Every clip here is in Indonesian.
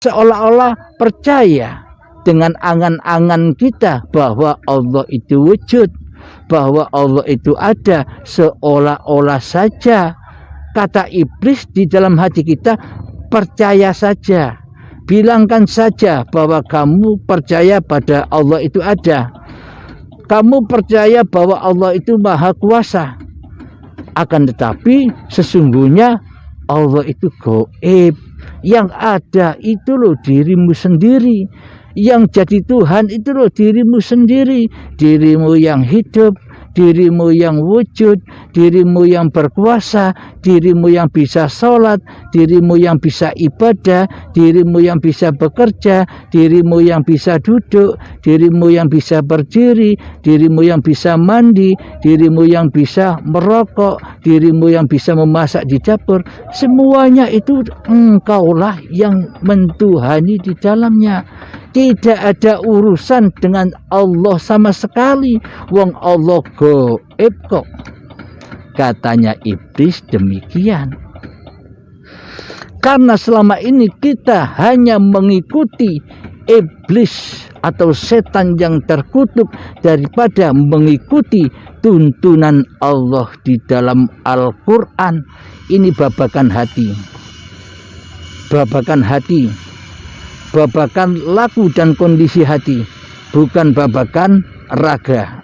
seolah-olah percaya dengan angan-angan kita bahwa Allah itu wujud, bahwa Allah itu ada, seolah-olah saja. Kata iblis di dalam hati kita, percaya saja, bilangkan saja bahwa kamu percaya pada Allah itu ada, kamu percaya bahwa Allah itu maha kuasa. Akan tetapi sesungguhnya Allah itu gaib. Yang ada itu loh dirimu sendiri. Yang jadi Tuhan itu loh dirimu sendiri. Dirimu yang hidup, dirimu yang wujud, dirimu yang berkuasa, dirimu yang bisa sholat, dirimu yang bisa ibadah, dirimu yang bisa bekerja, dirimu yang bisa duduk, dirimu yang bisa berdiri, dirimu yang bisa mandi, dirimu yang bisa merokok, dirimu yang bisa memasak di dapur. Semuanya itu engkaulah yang mentuhani di dalamnya. Tidak ada urusan dengan Allah sama sekali. Wong Allah gaib kok. Katanya iblis demikian. Karena selama ini kita hanya mengikuti iblis atau setan yang terkutuk daripada mengikuti tuntunan Allah di dalam Al-Quran. Ini babakan hati. Babakan hati. Babakan laku dan kondisi hati, bukan babakan raga,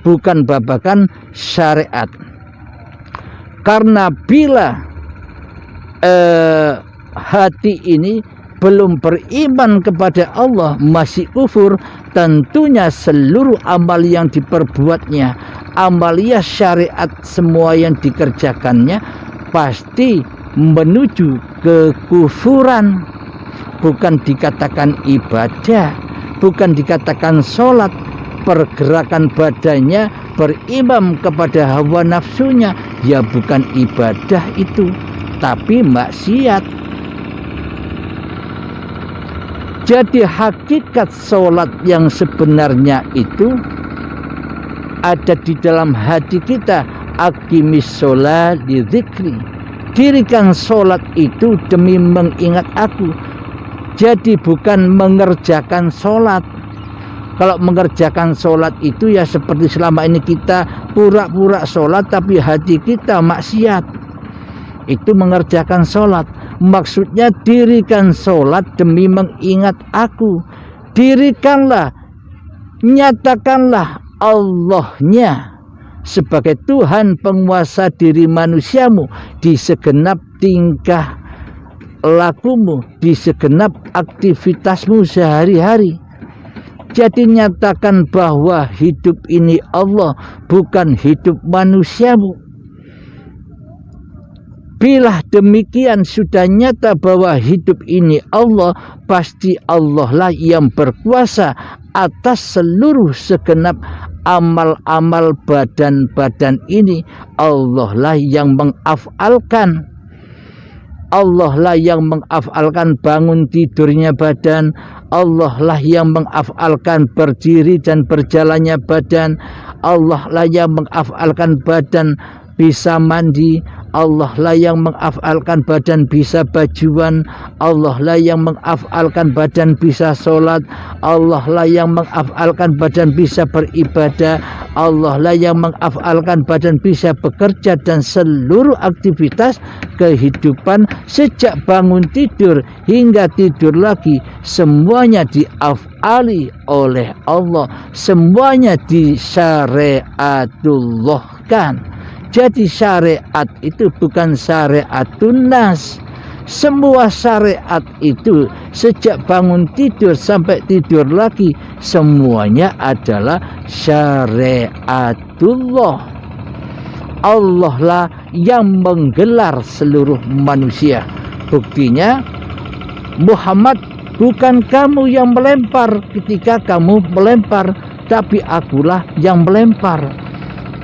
bukan babakan syariat. Karena bila hati ini belum beriman kepada Allah, masih kufur, tentunya seluruh amal yang diperbuatnya, amalia syariat semua yang dikerjakannya pasti menuju kekufuran. Bukan dikatakan ibadah, bukan dikatakan sholat, pergerakan badannya berimam kepada hawa nafsunya, ya bukan ibadah itu, tapi maksiat. Jadi hakikat sholat yang sebenarnya itu ada di dalam hati kita. Aqimis sholat li dzikri, dirikan sholat itu demi mengingat aku. Jadi bukan mengerjakan sholat. Kalau mengerjakan sholat itu ya seperti selama ini kita pura-pura sholat tapi hati kita maksiat. Itu mengerjakan sholat. Maksudnya dirikan sholat demi mengingat aku. Dirikanlah, nyatakanlah Allahnya sebagai Tuhan penguasa diri manusiamu di segenap tingkah lakumu, di segenap aktivitasmu sehari-hari. Jadi nyatakan bahwa hidup ini Allah, bukan hidup manusiamu. Bila demikian sudah nyata bahwa hidup ini Allah, pasti Allah lah yang berkuasa atas seluruh segenap amal-amal badan-badan ini. Allah lah yang mengafalkan. Allah lah yang mengafalkan bangun tidurnya badan. Allah lah yang mengafalkan berdiri dan berjalannya badan. Allah lah yang mengafalkan badan bisa mandi. Allah lah yang mengafalkan badan bisa bajuan. Allah lah yang mengafalkan badan bisa sholat. Allah lah yang mengafalkan badan bisa beribadah. Allah lah yang mengafalkan badan bisa bekerja dan seluruh aktivitas kehidupan sejak bangun tidur hingga tidur lagi, semuanya diafali oleh Allah, semuanya disyariatullahkan. Jadi syariat itu bukan syariatun nas. Semua syariat itu sejak bangun tidur sampai tidur lagi, semuanya adalah syariatullah. Allah lah yang menggelar seluruh manusia. Buktinya Muhammad, bukan kamu yang melempar ketika kamu melempar, tapi akulah yang melempar.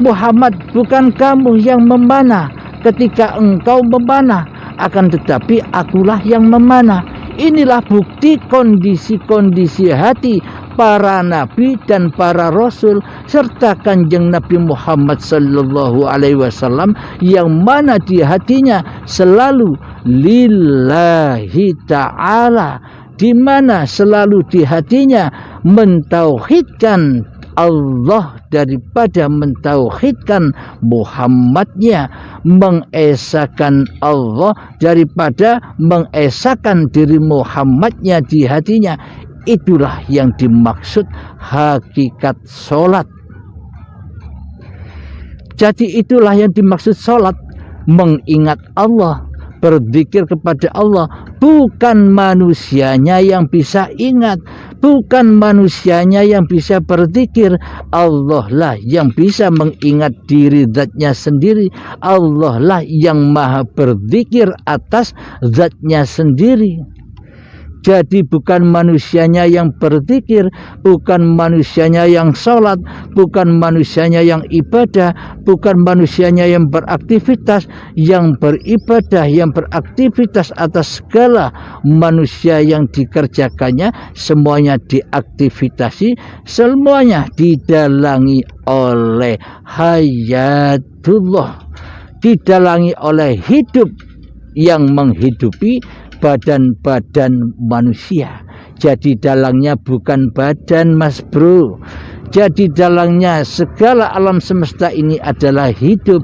Muhammad, bukan kamu yang memanah ketika engkau memanah, akan tetapi akulah yang memanah. Inilah bukti kondisi-kondisi hati para nabi dan para rasul serta Kanjeng Nabi Muhammad sallallahu alaihi wasallam, yang mana di hatinya selalu lillahi ta'ala, di mana selalu di hatinya mentauhidkan Allah daripada mentauhidkan Muhammadnya, mengesakan Allah daripada mengesakan diri Muhammadnya di hatinya. Itulah yang dimaksud hakikat sholat. Jadi itulah yang dimaksud sholat, mengingat Allah, berzikir kepada Allah. Bukan manusianya yang bisa ingat, bukan manusianya yang bisa berzikir. Allah lah yang bisa mengingat diri zatnya sendiri. Allah lah yang maha berzikir atas zatnya sendiri. Jadi bukan manusianya yang berzikir, bukan manusianya yang sholat, bukan manusianya yang ibadah, bukan manusianya yang beraktivitas, yang beribadah, yang beraktivitas atas segala manusia yang dikerjakannya, semuanya diaktivitasi, semuanya didalangi oleh hayatullah, didalangi oleh hidup yang menghidupi badan-badan manusia. Jadi dalangnya bukan badan, Mas Bro. Jadi dalangnya segala alam semesta ini adalah hidup.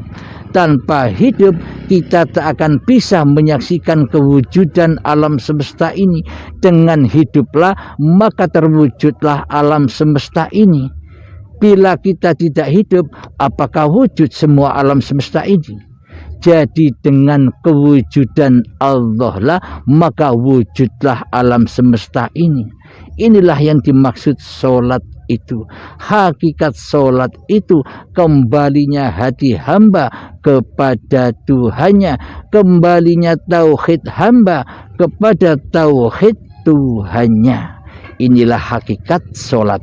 Tanpa hidup kita tak akan bisa menyaksikan kewujudan alam semesta ini. Dengan hiduplah maka terwujudlah alam semesta ini. Bila kita tidak hidup, apakah wujud semua alam semesta ini? Jadi dengan kewujudan Allah lah maka wujudlah alam semesta ini. Inilah yang dimaksud sholat itu. Hakikat sholat itu kembalinya hati hamba kepada Tuhannya, kembalinya tauhid hamba kepada tauhid Tuhannya. Inilah hakikat sholat.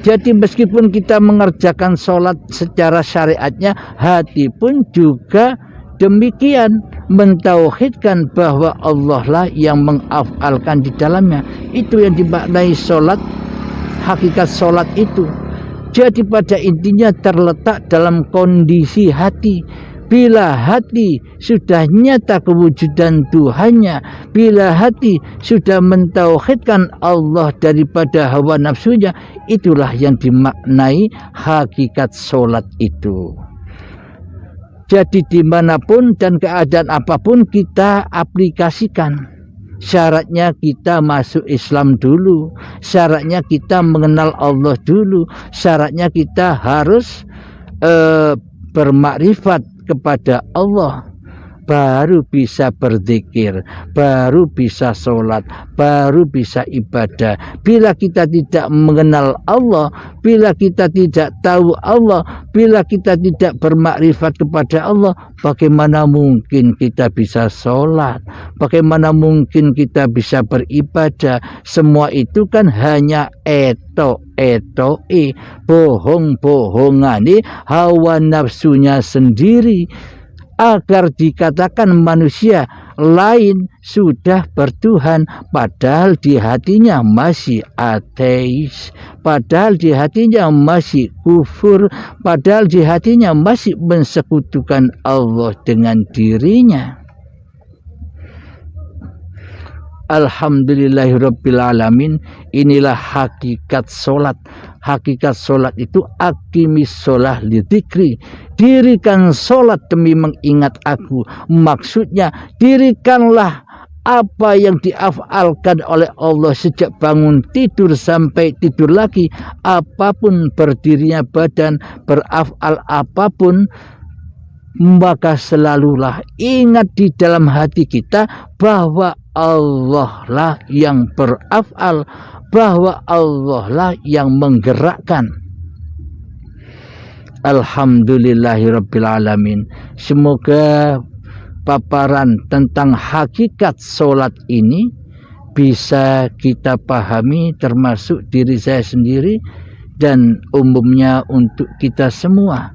Jadi meskipun kita mengerjakan sholat secara syariatnya, hati pun juga demikian, mentauhidkan bahwa Allah lah yang mengafalkan di dalamnya. Itu yang dimaknai sholat, hakikat sholat itu. Jadi pada intinya terletak dalam kondisi hati. Bila hati sudah nyata kewujudan Tuhannya, bila hati sudah mentauhidkan Allah daripada hawa nafsunya, itulah yang dimaknai hakikat sholat itu. Jadi dimanapun dan keadaan apapun kita aplikasikan. Syaratnya kita masuk Islam dulu, syaratnya kita mengenal Allah dulu, syaratnya kita harus bermakrifat kepada Allah, baru bisa berzikir, baru bisa sholat, baru bisa ibadah. Bila kita tidak mengenal Allah, bila kita tidak tahu Allah, bila kita tidak bermakrifat kepada Allah, bagaimana mungkin kita bisa sholat? Bagaimana mungkin kita bisa beribadah? Semua itu kan hanya bohong-bohongane hawa nafsunya sendiri, agar dikatakan manusia lain sudah bertuhan, padahal di hatinya masih ateis, padahal di hatinya masih kufur, padahal di hatinya masih mensekutukan Allah dengan dirinya. Alhamdulillahirrabbilalamin. Inilah hakikat sholat. Hakikat sholat itu aqimis sholah lidzikri. Dirikan sholat demi mengingat aku. Maksudnya dirikanlah apa yang diafalkan oleh Allah sejak bangun tidur sampai tidur lagi. Apapun berdirinya badan, berafal apapun, maka selalulah ingat di dalam hati kita bahwa Allah lah yang berafal, bahwa Allah lah yang menggerakkan. Alhamdulillahirrabbilalamin. Semoga paparan tentang hakikat sholat ini bisa kita pahami, termasuk diri saya sendiri dan umumnya untuk kita semua,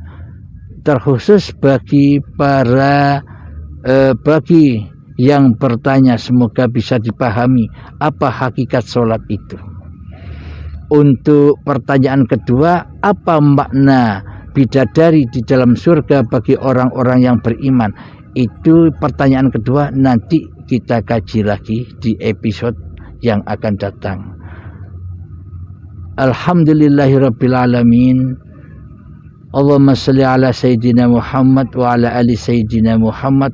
terkhusus bagi para bagi yang bertanya, semoga bisa dipahami apa hakikat sholat itu. Untuk pertanyaan kedua, apa makna bidadari di dalam surga bagi orang-orang yang beriman? Itu pertanyaan kedua, nanti kita kaji lagi di episode yang akan datang. Alhamdulillahirabbil alamin. Allahumma shalli ala sayyidina Muhammad wa ala ali sayyidina Muhammad.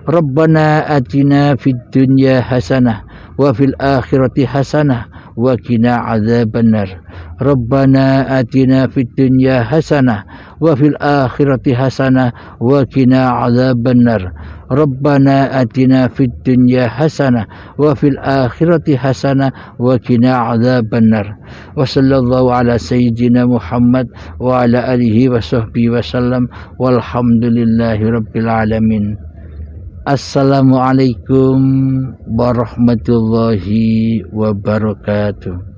Rabbana atina fid dunya hasanah wa fil akhirati hasanah wa qina adzabannar. Rabbana atina fid dunya hasanah wa fil akhirati hasanah wa qina adzabannar. Rabbana atina fid dunya hasanah wa fil akhirati hasanah wa qina adzabannar. Wa sallallahu ala sayyidina Muhammad wa ala alihi wa sahbihi wasallam walhamdulillahi rabbil alamin. Assalamualaikum warahmatullahi wabarakatuh.